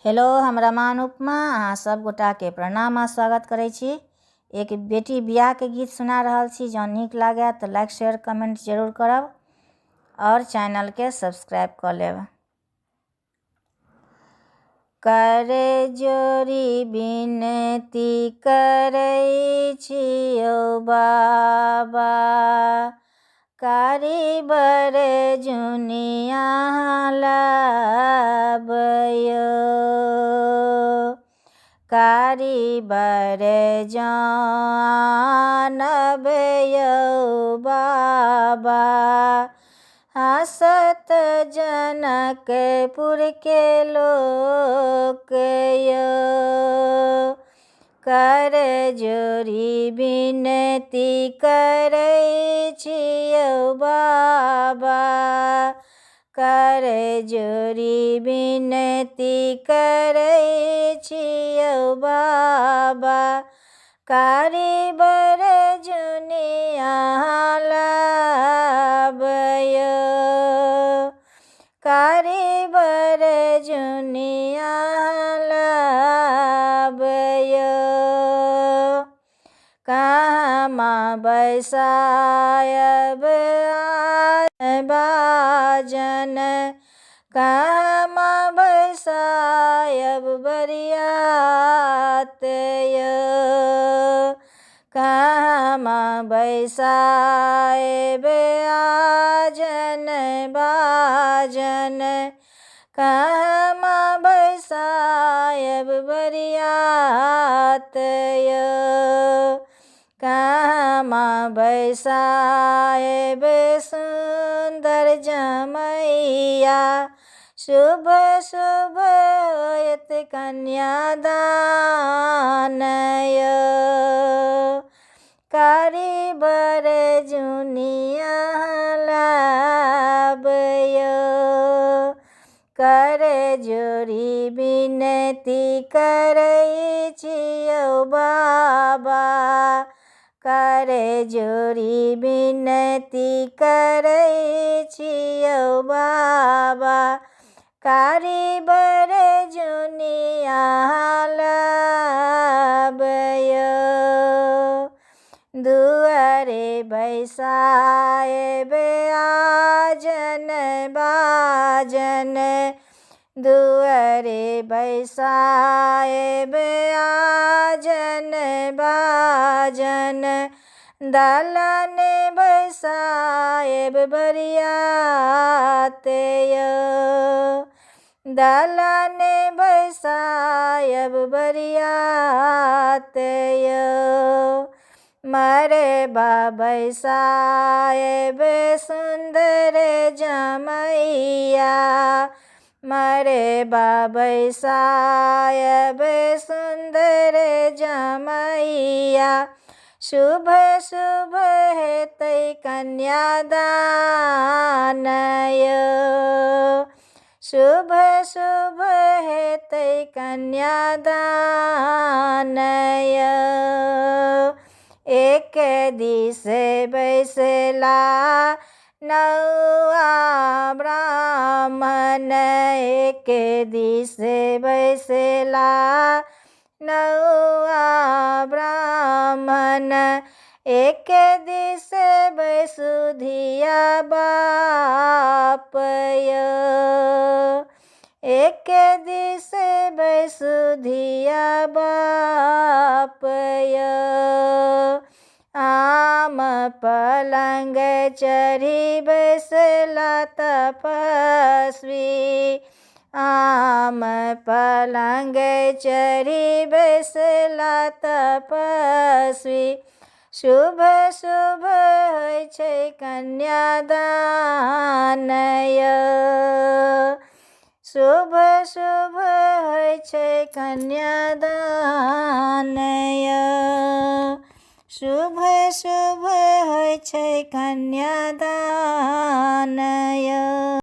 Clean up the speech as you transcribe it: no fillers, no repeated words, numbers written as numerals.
Hello, हम रमान उपमा अहाँ सब गोटा के प्रणाम आ स्वागत करै छी। एक बेटी बियाह के गीत सुना रहल छी। जँ नीक लागे तो लाइक शेयर कमेंट जरूर करब और चैनल के सब्सक्राइब कर लेब। करे जोरी विनती करै छियौ बाबा, कारी बर जुनिया लाबयो। कारी बर जानबयो बाबा, हसत जनकपुर के लोक यो। कर जोरी विनती करै छियौ बाबा, कर जोरी विनती करै छियौ बाबा, कारी बर जुनिया लाबयो। कारी बर जुनिया लाबयो। कहमा बैसायब बाजन, कहमा बैसायब बरियात यो। कहमा बैसायब आजन बाजन, कहमा बैसायब बरियात यो। कहमा बैसायब सुंदर जमैया, शुभ शुभ होयत कन्यादान यो। कारी बर जुनिया लाबयो। कर जोरी विनती करै छियौ बाबा, कर जोरी विनती करै छियौ बाबा, कारी बर जुनिया लाबयो। दुआरे बैसायब आजन बाजन, दुआरे बैसायब आजन बाजन, दलन बैसायब बरियात यो। दलन बैसायब बरियात यो। मरबा बैसायब सुंदर जमैया, मरबा बैसायब सुंदर जमैया, शुभ शुभ हेतै कन्यादान यो। शुभ शुभ हेतै कन्यादान यो। एक दिस बैसला नौआ ब्राह्मण, एक दिस बैसला नौआ ब्राह्मण, एक दिस बैसुधिया बाप यो। एक दिस बैसुधिया बाप यो। आम पलंग चढ़ी बैसला तपस्वी, आम पलंग चढ़ी बैसला तपस्वी, शुभ शुभ होइ छै कन्यादान यो। शुभ शुभ होइ छै कन्यादान यो। शुभ शुभ होइ छै कन्यादान यो।